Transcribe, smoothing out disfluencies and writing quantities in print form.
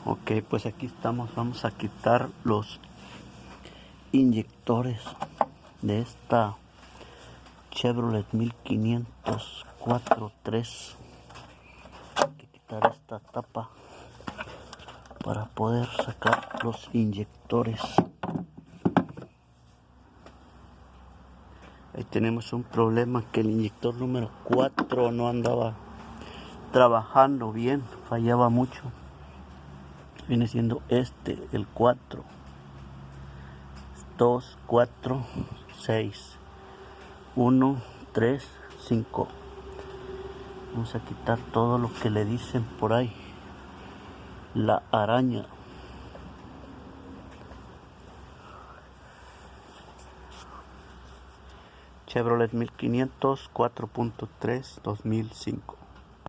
Ok, pues aquí estamos. Vamos a quitar los inyectores de esta Chevrolet 1500 4.3. Hay que quitar esta tapa para poder sacar los inyectores. Ahí tenemos un problema, que el inyector número 4 no andaba trabajando bien, fallaba mucho. Viene siendo el 4, 2, 4, 6, 1, 3, 5. Vamos a quitar todo lo que le dicen por ahí, la araña. Chevrolet 1500 4.3 2005.